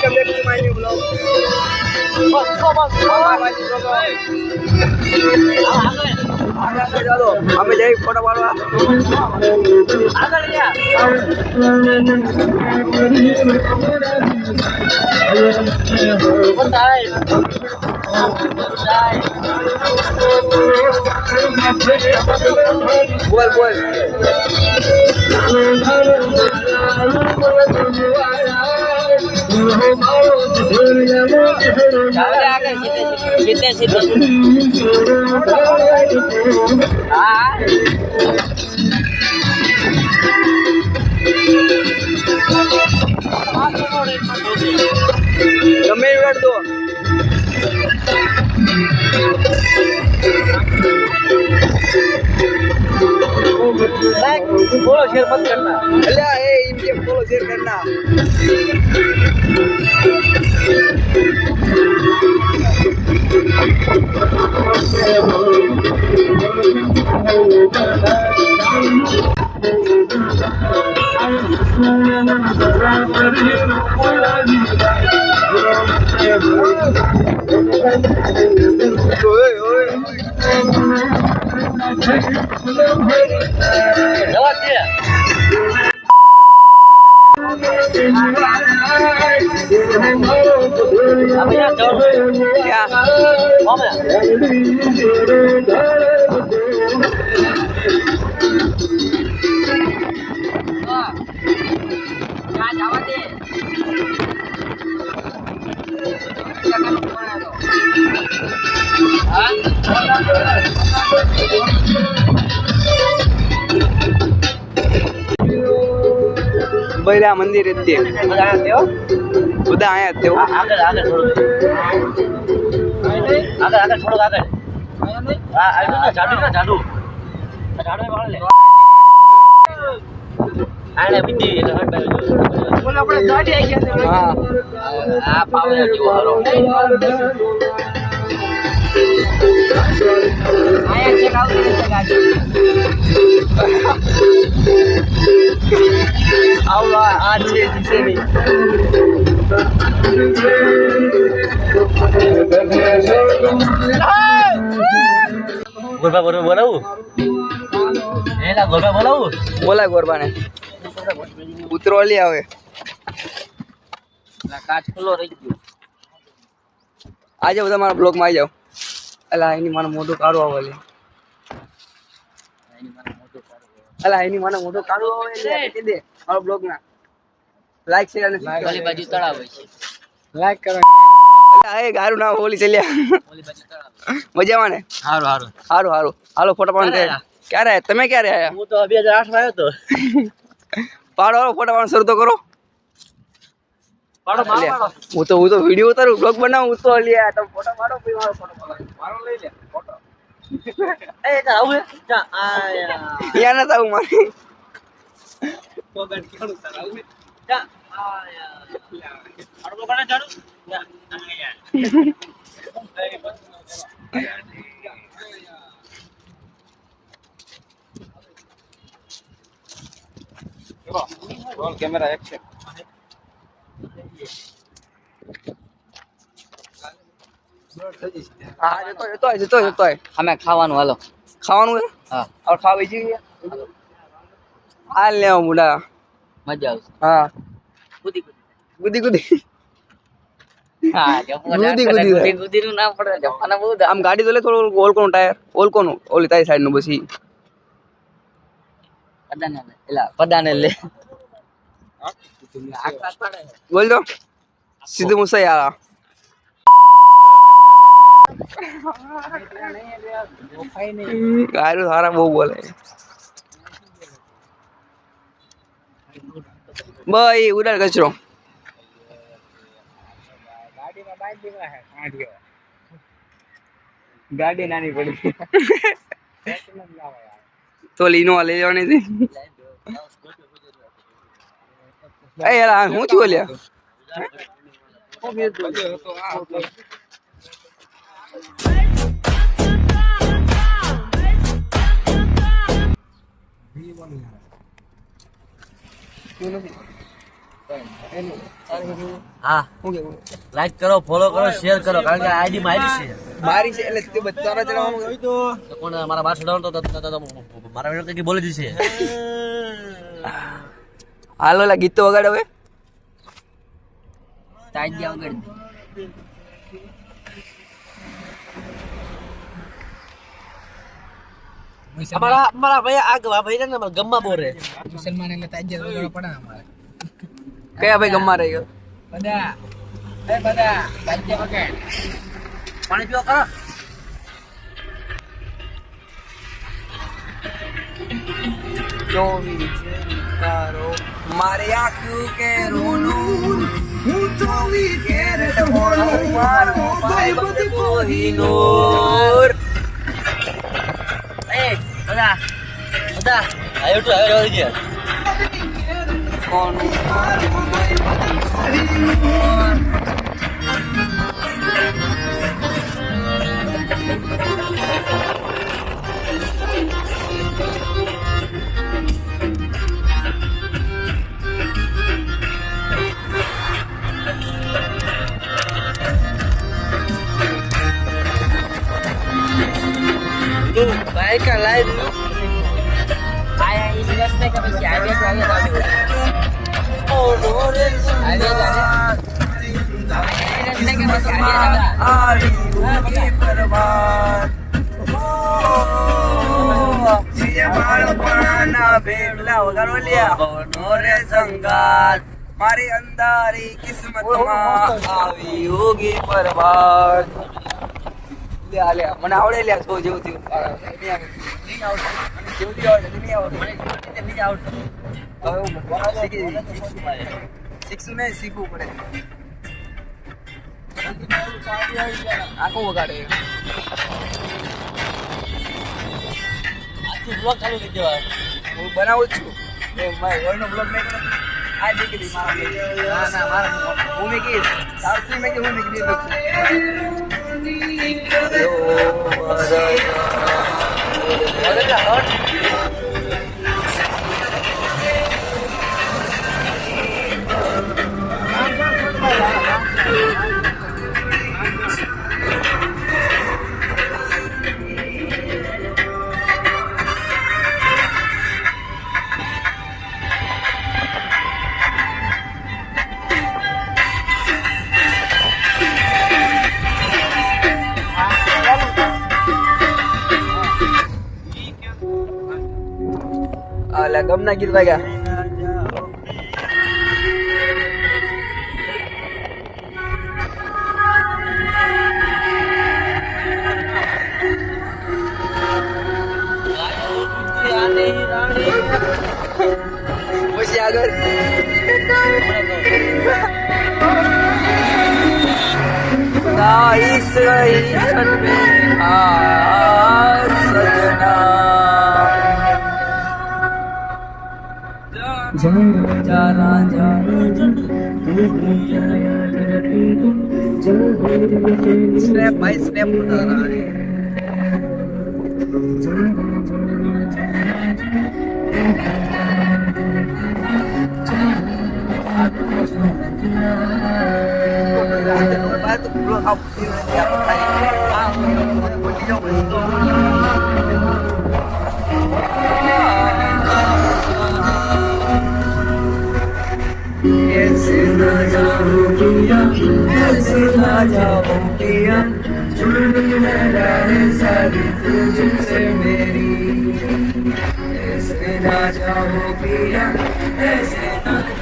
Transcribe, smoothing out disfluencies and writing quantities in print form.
Welcome back to my new blog. ચાલો અમે જઈ ફોટો પાડવા. આગળ બોલ બોલ. ગમે એ દો. बोलो शेयर मत करना. अल्लाह ए इंडिया बोलो शेयर करना. ओए ओए जवाब दिया. अब यार क्या कौन है क्या जावा दे बैला मंदिर इतने બધા આયા તેઓ આગળ આગળ થોડું આગળ થોડું આગળ આ આવ્યું ને જાડુ વાળ લે આને બીજી એટલે હટ બોલ આપણે ગાડી આવી ગયા. હા આ પાવર જેવો હારો આયા છે કાઉ છે ગાડી આવલા આ છે જીસેની ગોરબા બોલાવું એલા ગોરબા બોલાવું બોલા ગોરબાને ઉતરો લી આવે કાચ ખુલ્લો રહી ગયો. આજે બધા મારા બ્લોગ માં આવી જાવ. અલા એની માને મોઢું કાઢવા આવે અલા એની માને મોઢું કાઢવા આવે કે દે મારા બ્લોગ ના લાઈક શેર અને ઓલી બાજુ તળાવ છે લાઈક કરો. અલા એ ગારું ના ઓલી ચલ્યા ઓલી બાજુ તળાવ મજામાં ને. હારું હાલો ફોટો પાડવા. ક્યારે તમે ક્યારે આયા? હું તો 2008 માં આવ્યો તો. પાડો ફોટો પાડવાનું શરૂ તો કરો. હું તો વિડિયો ઉતારું બ્લોગ બનાવું તો લ્યા તમે ફોટો પાડો પછી મારો ફોટો પાડો. મારો લઈ લે ફોટો. એ આવું જા આયા યા ના તાવું મારે પોગટ કેડું તારું જા આયા આડો કોને જાડું જા આયા રોલ કેમેરા એક્શન. હા જતો અમે ખાવાનું હાલો ખાવાનું હે. હા હવે ખાવા જઈએ હાલ લે મુડા મજા આવશે. હા ગુદી હા ગુદી નું નામ પડે જવાના બહુ આમ ગાડી તો લે થોડું ઓલકોનું ટાયર ઓલકોનું ઓલી તારી સાઈડ નું બસી પડાને લે બોલ દો સીધું મુસાઈ આ ગાયરું સારા બહુ બોલે ભાઈ ઉડાડ કચરો ગાડી નાની પડી તો લીનો લઈ જવાની હતી. એ યાર હું છું બોલ્યા હા લાઈક કરો ફોલો કરો શેર કરો કારણ કે આઈડી મારી છે એટલે તે બધા ચલાવવાનું તો કોણ મારા બાર છોડાવતો તો મારા વિડિયો કઈ બોલી દીશે હાલો લા ગીતો વગાડ હવે તાજ્યા વગર અમારા ભાઈ આ ભાઈ છે ને ગમમાં બોરે મુસલમાન એટલે તાજ્યા વગર પડે અમારે કયા ભાઈ ગમમાં રહી ગયો બધા તાજ્યા વગર પાણી પીવા કરો મારે આંખ્યું કે રોનું હું તો વિકેરટ મોડું મારો ભાઈ બધ કોહિનૂર એ બધા આયો તો હવે રહી ગયા કોણ મારો ભાઈ બધ કોહિનૂર भाई का लाइव આયા ઈ દિવસ ને કે પછી આવે તો આવે ओ मोरे આવે તો આવે ને કે પછી આવે આરી પરવાર જે બાળપણના ભેગલા વગાડો લ્યા નોરે સંગાત મારી અંધારી કિસ્મતમાં આવી હોગી પરવાર લ્યા લ્યા મને આવડે લ્યા છો જેવું થયું નહીં આવડે જેવું થયું આવડે નહીં આવડે મને નહીં આવડે હવે હું શીખશું નહીં શીખવું પડે આખું વગાડે આખું બ્લોગ ચાલુ થઈ જવા હું બનાવું જ છું એ મારા ઘરનો બ્લોગ નહીં કરો આ દીકરી મારા ના મારા હું મેં કીધું સારથી મેં કીધું હું મેં કીધું અલા ગમના ગીત વાગ્યા પછી આગળ ગાઈસ ઈશન મે આ સजना जाना स्टेप बाय स्टेप बता रहा है ऐसे ना जाओ पिया सारी तुझसे मेरी ऐसे ना जाओ पिया ऐसे ना